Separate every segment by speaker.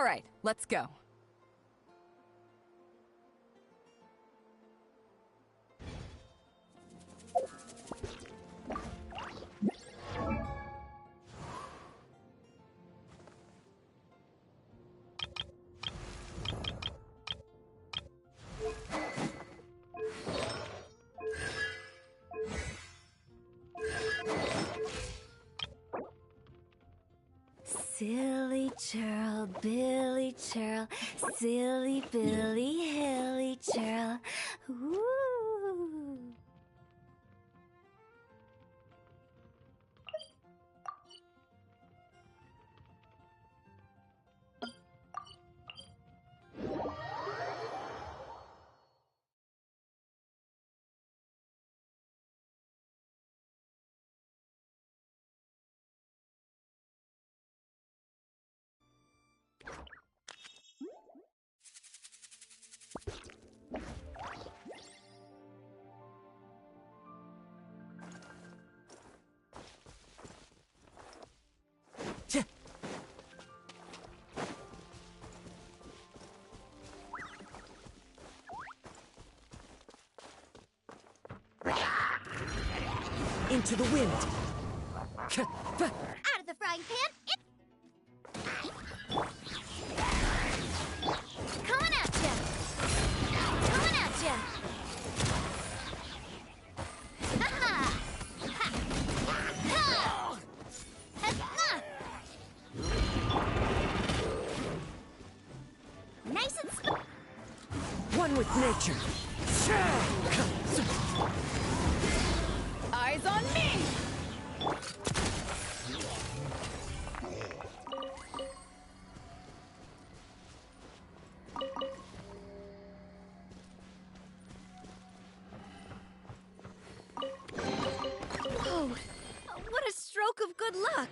Speaker 1: right, let's go.
Speaker 2: Silly churl, Billy churl, silly Billy, hilly churl. Woo!
Speaker 3: Into the wind!
Speaker 2: Out of the frying pan, coming at ya! Coming at ya! Ha-ha! Ha! Ha! Ha-ha! Nice and
Speaker 3: One with nature!
Speaker 1: Eyes on me!
Speaker 2: Whoa! What a stroke of good luck!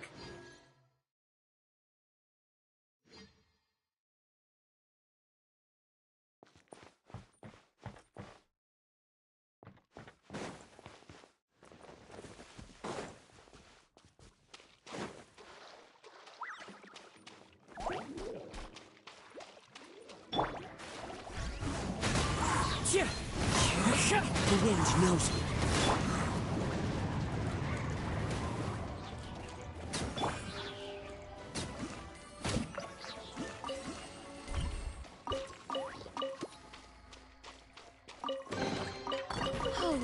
Speaker 3: The wind knows me.
Speaker 2: Oh,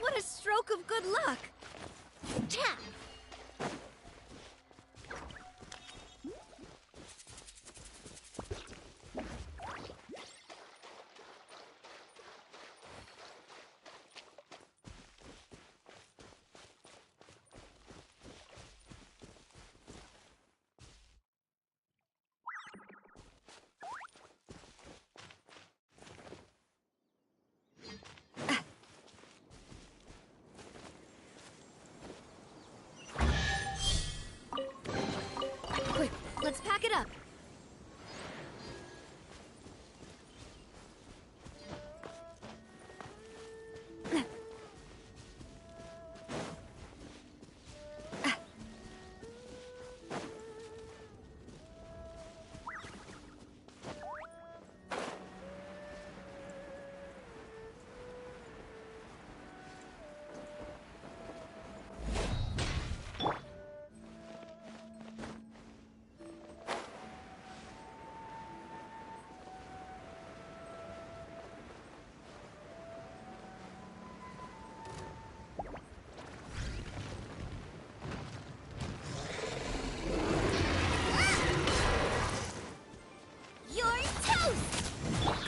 Speaker 2: what a stroke of good luck! Tap! Quick, let's pack it up.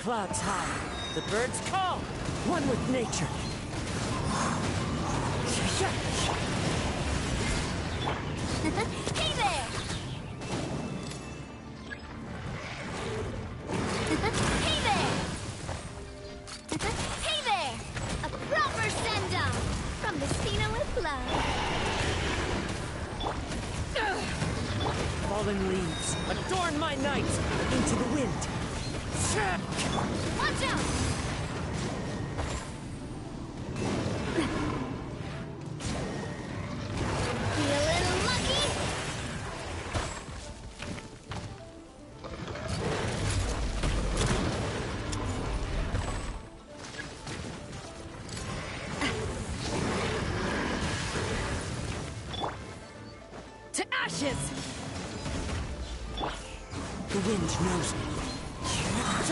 Speaker 3: Clouds high, the birds call, one with nature.
Speaker 2: Hey there! Hey there! Hey there! A proper send-off from the Cena with love.
Speaker 3: Fallen leaves, adorn my night, into the wind.
Speaker 2: Watch out! Feeling lucky?
Speaker 3: inches! The wind knows me. As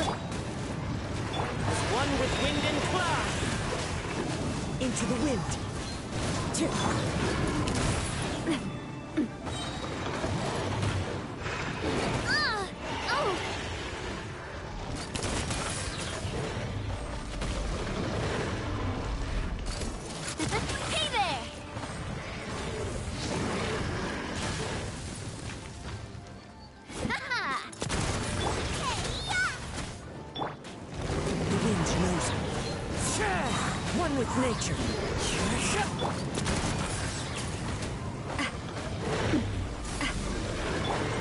Speaker 3: one with wind and cloud! Into the wind!
Speaker 2: Oh! Hey there! Haha!
Speaker 3: The wind knows me. One with nature.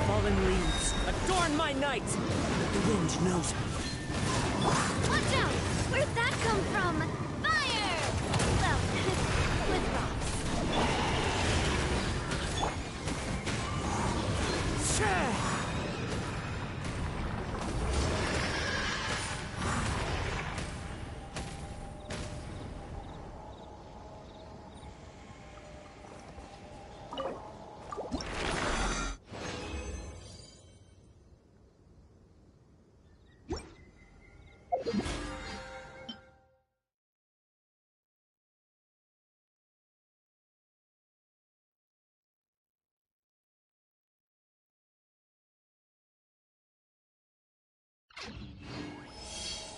Speaker 3: Fallen leaves, adorn my night! The wind knows me.
Speaker 2: Watch out! Where'd that come from? Fire! Well, with rocks.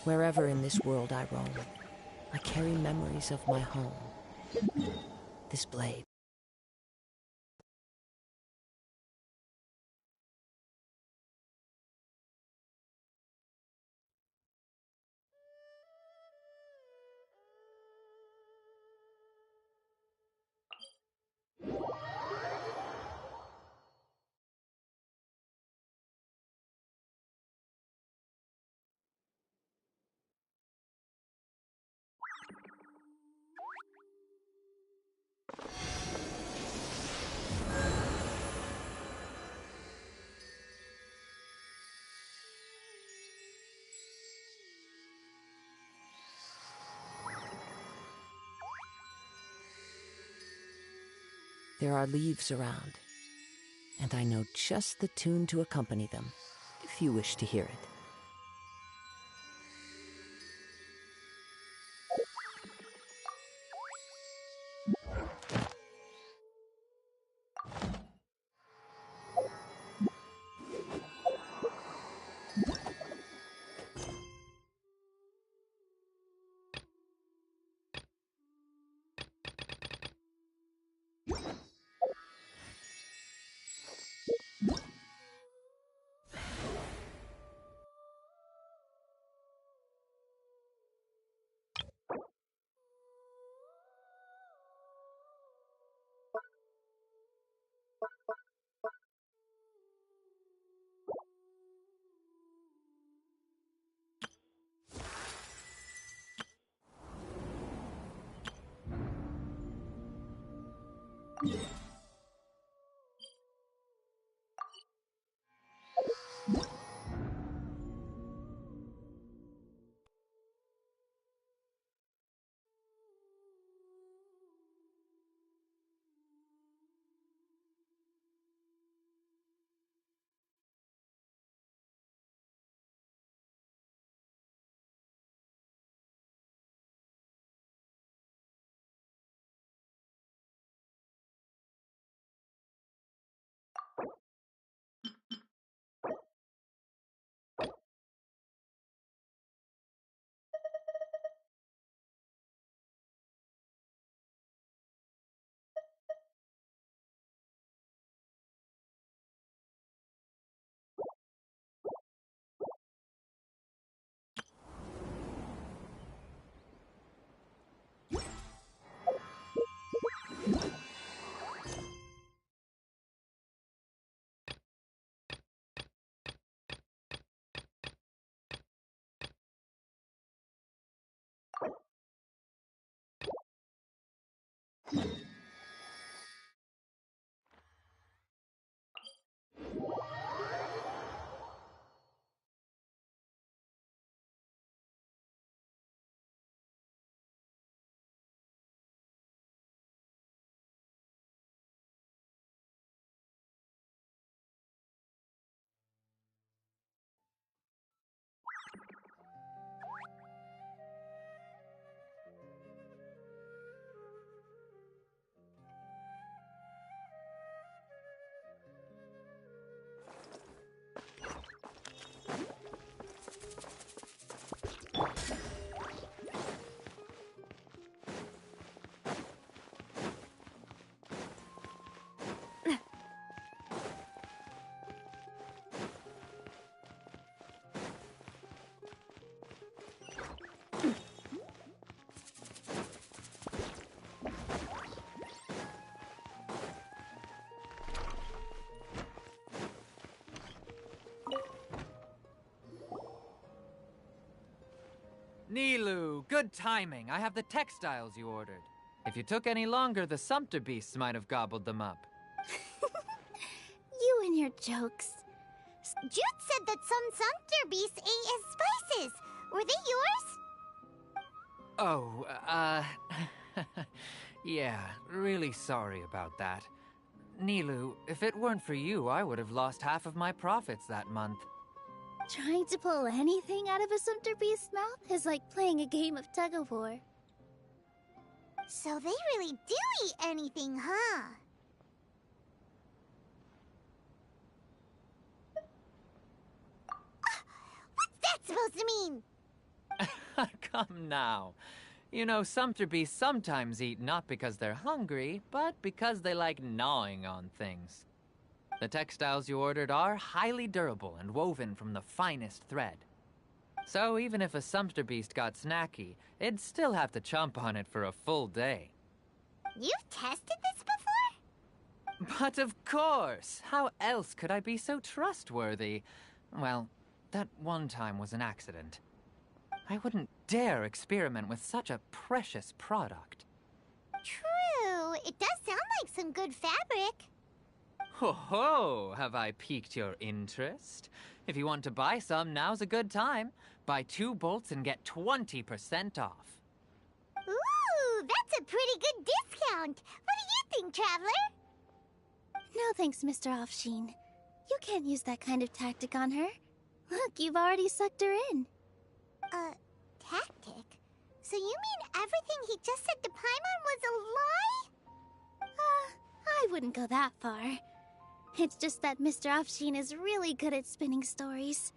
Speaker 3: Wherever in this world I roam, I carry memories of my home. This blade. There are leaves around, and I know just the tune to accompany them, if you wish to hear it.
Speaker 1: Nilu, good timing. I have the textiles you ordered. If you took any longer, the Sumpter beasts might have gobbled them up.
Speaker 2: You and your jokes. Jude said that some Sumpter beasts ate his spices. Were they yours?
Speaker 1: Oh, yeah, really sorry about that. Nilu, if it weren't for you, I would have lost half of my profits that month.
Speaker 2: Trying to pull anything out of a Sumpter beast's mouth is like playing a game of tug-of-war. So they really do eat anything, huh? What's that supposed to mean?
Speaker 1: Come now. You know, Sumpter beasts sometimes eat not because they're hungry, but because they like gnawing on things. The textiles you ordered are highly durable and woven from the finest thread. So even if a Sumpter beast got snacky, it'd still have to chomp on it for a full day.
Speaker 2: You've tested this before?
Speaker 1: But of course! How else could I be so trustworthy? Well, that one time was an accident. I wouldn't dare experiment with such a precious product.
Speaker 2: True. It does sound like some good fabric.
Speaker 1: Ho ho! Have I piqued your interest? If you want to buy some, now's a good time. Buy 2 bolts and get 20% off.
Speaker 2: Ooh, that's a pretty good discount. What do you think, Traveler? No thanks, Mr. Offsheen. You can't use that kind of tactic on her. Look, you've already sucked her in. Tactic? So you mean everything he just said to Paimon was a lie? I wouldn't go that far. It's just that Mr. Offsheen is really good at spinning stories.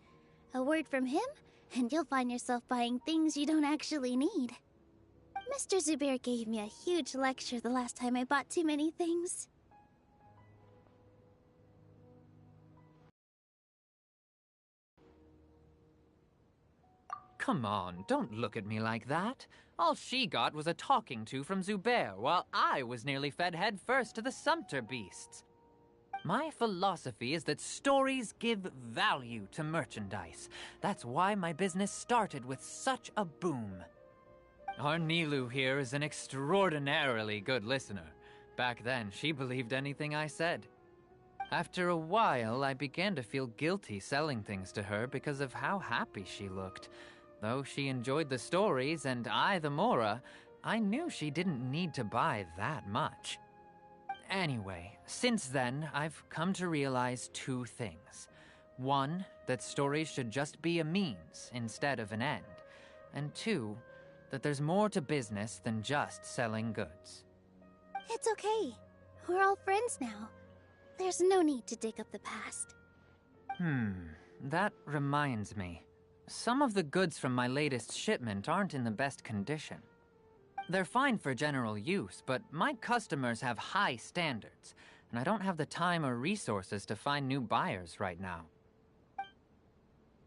Speaker 2: A word from him, and you'll find yourself buying things you don't actually need. Mr. Zubair gave me a huge lecture the last time I bought too many things.
Speaker 1: Come on, don't look at me like that. All she got was a talking to from Zubair, while I was nearly fed head first to the Sumpter beasts. My philosophy is that stories give value to merchandise. That's why my business started with such a boom. Our Nilu here is an extraordinarily good listener. Back then, she believed anything I said. After a while, I began to feel guilty selling things to her because of how happy she looked. Though she enjoyed the stories and I the Mora, I knew she didn't need to buy that much. Anyway, since then, I've come to realize 2 things. 1, that stories should just be a means instead of an end. And 2, that there's more to business than just selling goods.
Speaker 2: It's okay. We're all friends now. There's no need to dig up the past.
Speaker 1: That reminds me. Some of the goods from my latest shipment aren't in the best condition. They're fine for general use, but my customers have high standards, and I don't have the time or resources to find new buyers right now.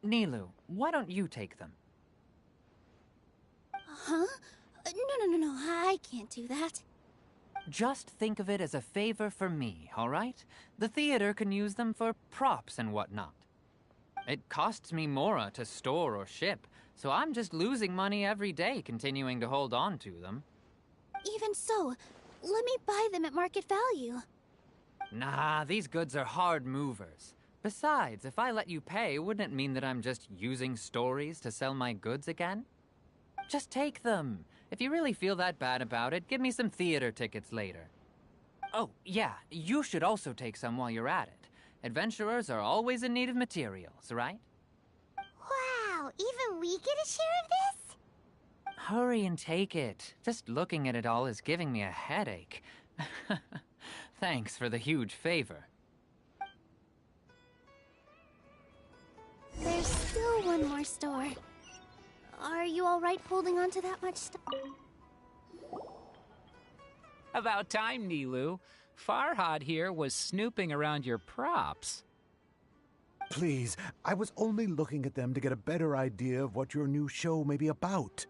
Speaker 1: Nilu, why don't you take them?
Speaker 2: Huh? No, I can't do that.
Speaker 1: Just think of it as a favor for me, all right? The theater can use them for props and whatnot. It costs me Mora to store or ship, so I'm just losing money every day continuing to hold on to them.
Speaker 2: Even so, let me buy them at market value.
Speaker 1: Nah, these goods are hard movers. Besides, if I let you pay, wouldn't it mean that I'm just using stories to sell my goods again? Just take them. If you really feel that bad about it, give me some theater tickets later. Oh, yeah, you should also take some while you're at it. Adventurers are always in need of materials, right?
Speaker 2: Wow, even we get a share of this?
Speaker 1: Hurry and take it. Just looking at it all is giving me a headache. Thanks for the huge favor.
Speaker 2: There's still one more store. Are you alright holding on to that much stuff?
Speaker 4: About time, Nilu. Farhad here was snooping around your props.
Speaker 5: Please, I was only looking at them to get a better idea of what your new show may be about.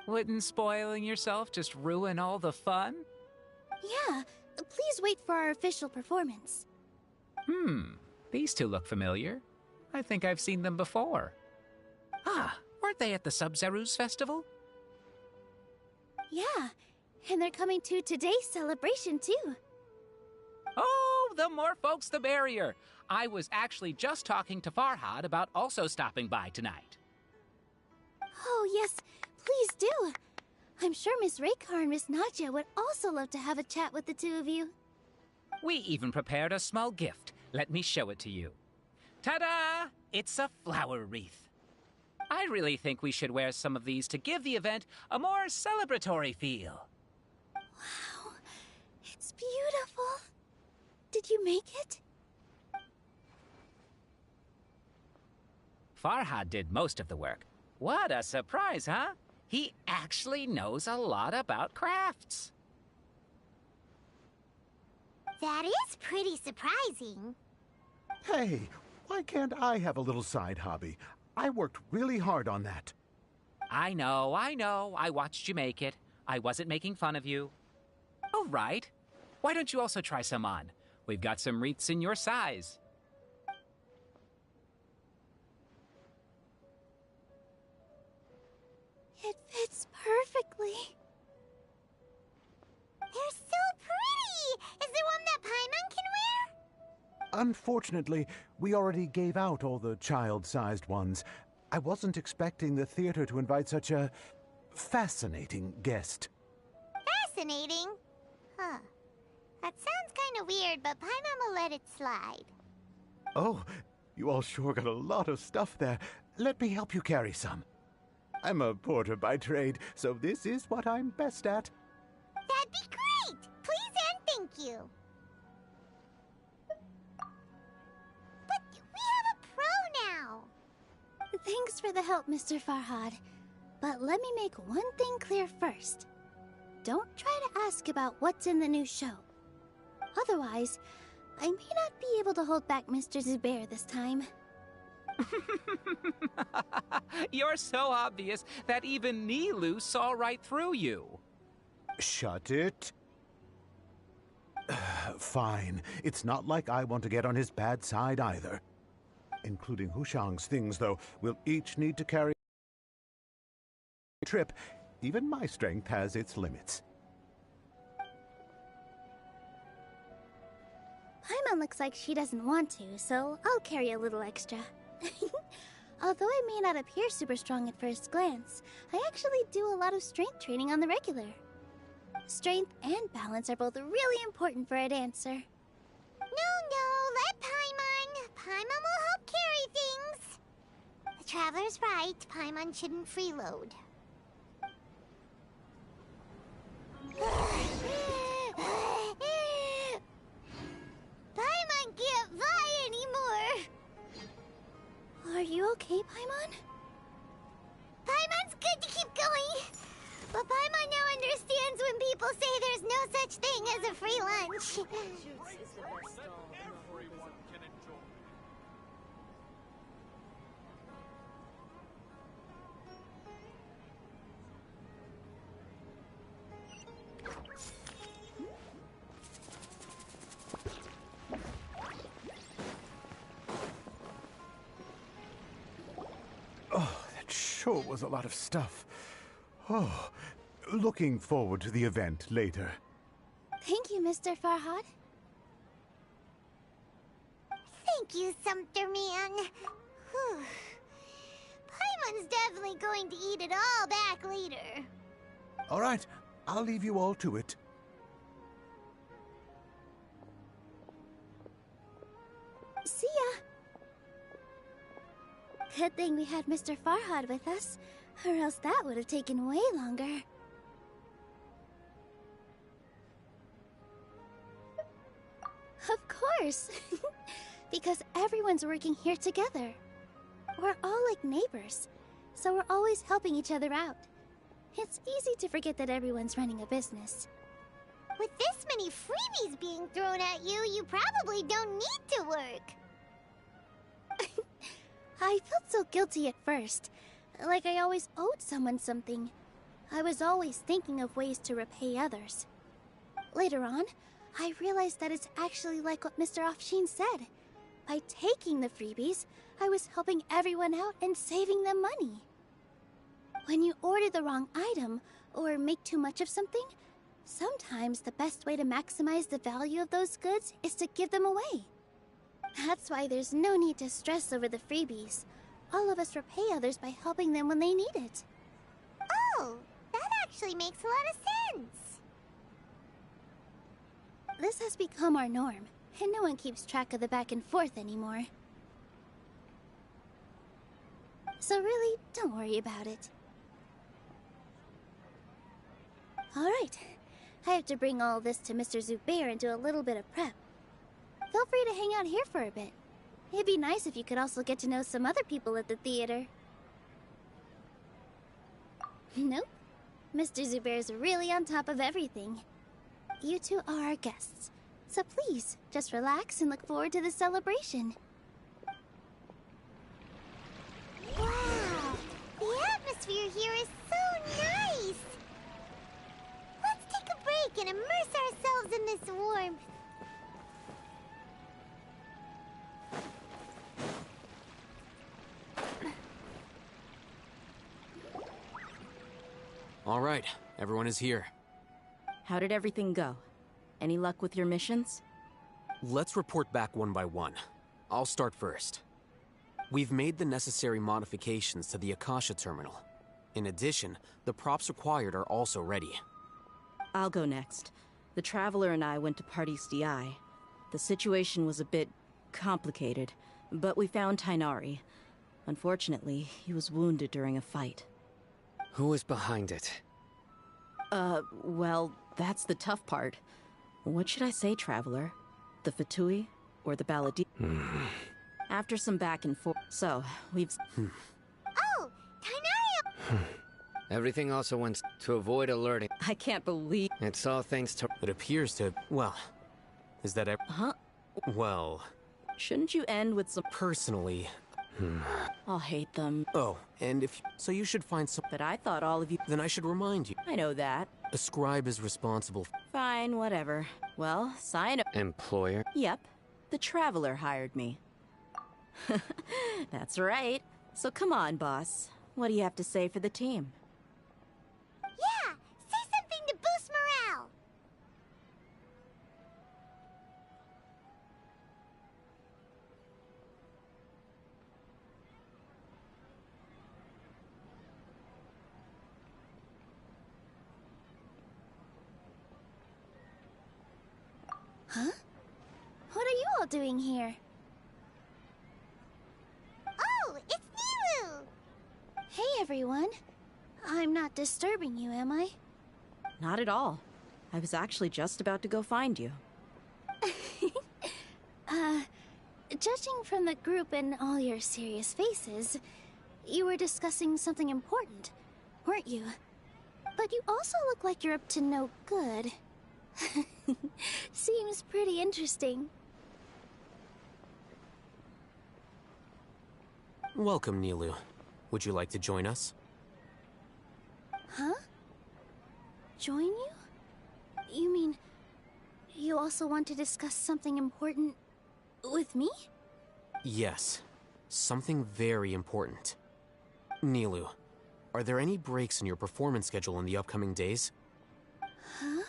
Speaker 4: Wouldn't spoiling yourself just ruin all the fun?
Speaker 2: Yeah, please wait for our official performance.
Speaker 4: These two look familiar. I think I've seen them before.
Speaker 1: Ah, we're
Speaker 4: Weren't they at the Sub-Zeru's festival?
Speaker 2: Yeah, and they're coming to today's celebration, too.
Speaker 4: Oh, the more folks, the merrier. I was actually just talking to Farhad about also stopping by tonight.
Speaker 2: Oh, yes, please do. I'm sure Miss Raykar and Miss Nadja would also love to have a chat with the two of you.
Speaker 4: We even prepared a small gift. Let me show it to you. Ta-da! It's a flower wreath. I really think we should wear some of these to give the event a more celebratory feel.
Speaker 2: Wow, it's beautiful. Did you make it?
Speaker 4: Farhad did most of the work. What a surprise, huh? He actually knows a lot about crafts.
Speaker 2: That is pretty surprising.
Speaker 5: Hey, why can't I have a little side hobby? I worked really hard on that.
Speaker 4: I know. I watched you make it. I wasn't making fun of you. Oh, right. Why don't you also try some on? We've got some wreaths in your size.
Speaker 2: It fits perfectly. They're so pretty! Is there one that Paimon can wear?
Speaker 5: Unfortunately, we already gave out all the child-sized ones. I wasn't expecting the theater to invite such a fascinating guest.
Speaker 2: Fascinating? Huh. That sounds kind of weird, but Paimon will let it slide.
Speaker 5: Oh, you all sure got a lot of stuff there. Let me help you carry some. I'm a porter by trade, so this is what I'm best at.
Speaker 2: That'd be great! Please and thank you. But we have a pro now. Thanks for the help, Mr. Farhad. But let me make one thing clear first. Don't try to ask about what's in the new show. Otherwise, I may not be able to hold back Mr. Zubair this time.
Speaker 4: You're so obvious that even Nilou saw right through you.
Speaker 5: Shut it. Fine. It's not like I want to get on his bad side either. Including Hushang's things, though, we'll each need to carry a trip. Even my strength has its limits.
Speaker 2: Paimon looks like she doesn't want to, so I'll carry a little extra. Although I may not appear super strong at first glance, I actually do a lot of strength training on the regular. Strength and balance are both really important for a dancer. No, let Paimon. Paimon will help carry things. The Traveler's right. Paimon shouldn't freeload. Paimon can't fly anymore. Are you okay, Paimon? Paimon's good to keep going. But Paimon now understands when people say there's no such thing as a free lunch.
Speaker 5: Oh, that sure was a lot of stuff. Oh, looking forward to the event later.
Speaker 2: Thank you, Mr. Farhad. Thank you, Sumpter Man. Whew. Paimon's definitely going to eat it all back later.
Speaker 5: All right, I'll leave you all to it.
Speaker 2: See ya. Good thing we had Mr. Farhad with us, or else that would have taken way longer. Of course! Because everyone's working here together. We're all like neighbors, so we're always helping each other out. It's easy to forget that everyone's running a business. With this many freebies being thrown at you, you probably don't need to work. I felt so guilty at first, like I always owed someone something. I was always thinking of ways to repay others. Later on, I realized that it's actually like what Mr. Afshin said. By taking the freebies, I was helping everyone out and saving them money. When you order the wrong item, or make too much of something, sometimes the best way to maximize the value of those goods is to give them away. That's why there's no need to stress over the freebies. All of us repay others by helping them when they need it.
Speaker 6: Oh, that actually makes a lot of sense.
Speaker 2: This has become our norm, and no one keeps track of the back and forth anymore. So really, don't worry about it. Alright, I have to bring all this to Mr. Zubair and do a little bit of prep. Feel free to hang out here for a bit. It'd be nice if you could also get to know some other people at the theater. Nope. Mr. Zubair's really on top of everything. You two are our guests, so please, just relax and look forward to the celebration.
Speaker 6: Wow, the atmosphere here is so nice. Let's take a break and immerse ourselves in this warmth.
Speaker 7: All right, everyone is here.
Speaker 8: How did everything go? Any luck with your missions?
Speaker 7: Let's report back one by one. I'll start first. We've made the necessary modifications to the Akasha terminal. In addition, the props required are also ready.
Speaker 8: I'll go next. The Traveler and I went to Party's DI. The situation was a bit complicated, but we found Tainari. Unfortunately, he was wounded during a fight.
Speaker 9: Who is behind it?
Speaker 8: Well, that's the tough part. What should I say, Traveler? The Fatui or the Baladi? After some back and forth, so we've...
Speaker 6: Oh, Tainari!
Speaker 9: Everything also went to avoid alerting.
Speaker 8: I can't believe...
Speaker 9: It's all thanks to...
Speaker 7: It appears to... Well, is that
Speaker 8: Huh?
Speaker 7: Well...
Speaker 8: Shouldn't you end with some...
Speaker 7: Personally...
Speaker 8: I'll hate them.
Speaker 7: Oh, and if... So you should find some...
Speaker 8: But I thought all of you...
Speaker 7: Then I should remind you.
Speaker 8: I know that.
Speaker 7: A scribe is responsible...
Speaker 8: Fine, whatever. Well, sign up.
Speaker 9: Employer?
Speaker 8: Yep. The Traveler hired me. That's right. So come on, boss. What do you have to say for the team?
Speaker 6: Yeah, say something to boost morale.
Speaker 2: Huh? What are you all doing here?
Speaker 6: Oh, it's Nilu!
Speaker 2: Hey, everyone. I'm not disturbing you, am I?
Speaker 8: Not at all. I was actually just about to go find you.
Speaker 2: Judging from the group and all your serious faces, you were discussing something important, weren't you? But you also look like you're up to no good. Seems pretty interesting.
Speaker 7: Welcome, Nilu. Would you like to join us?
Speaker 2: Huh? Join you? You mean, you also want to discuss something important with me?
Speaker 7: Yes. Something very important. Nilu, are there any breaks in your performance schedule in the upcoming days?
Speaker 2: Huh?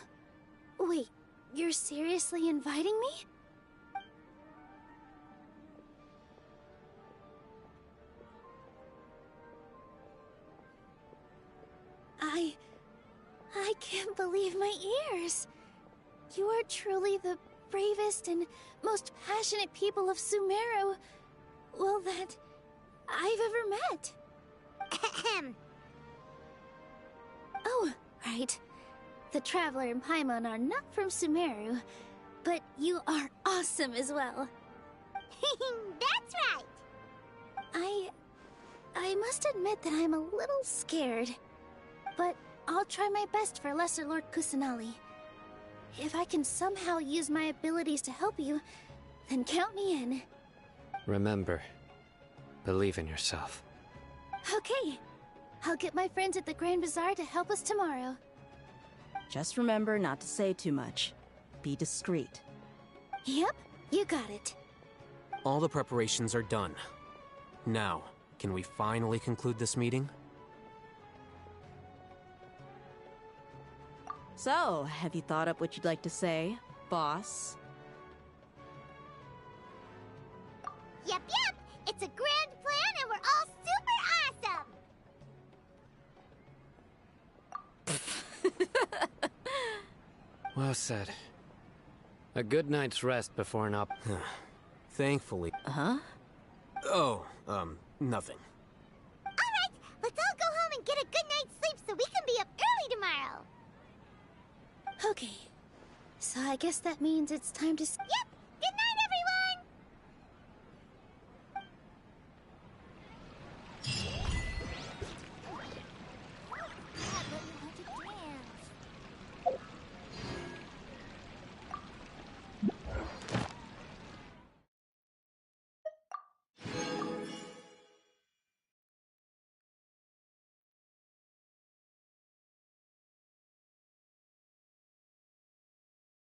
Speaker 2: Wait, you're seriously inviting me? I can't believe my ears. You are truly the bravest and most passionate people of Sumeru, well, that I've ever met.
Speaker 6: Ahem.
Speaker 2: Oh, right. The Traveler and Paimon are not from Sumeru, but you are awesome as well.
Speaker 6: That's right.
Speaker 2: I must admit that I'm a little scared, but I'll try my best for Lesser Lord Kusanali. If I can somehow use my abilities to help you, then count me in.
Speaker 9: Remember, believe in yourself.
Speaker 2: Okay. I'll get my friends at the Grand Bazaar to help us tomorrow.
Speaker 8: Just remember not to say too much. Be discreet.
Speaker 2: Yep, you got it.
Speaker 7: All the preparations are done. Now, can we finally conclude this meeting?
Speaker 8: So, have you thought up what you'd like to say, boss?
Speaker 6: Yep, yep! It's a grand plan and we're all super awesome!
Speaker 9: Well said. A good night's rest before an op.
Speaker 7: Thankfully.
Speaker 8: Huh?
Speaker 7: Oh, nothing.
Speaker 6: Alright, let's all go home and get a good night's sleep so we can be up early tomorrow!
Speaker 2: Okay. So I guess that means it's time to...
Speaker 6: Yep!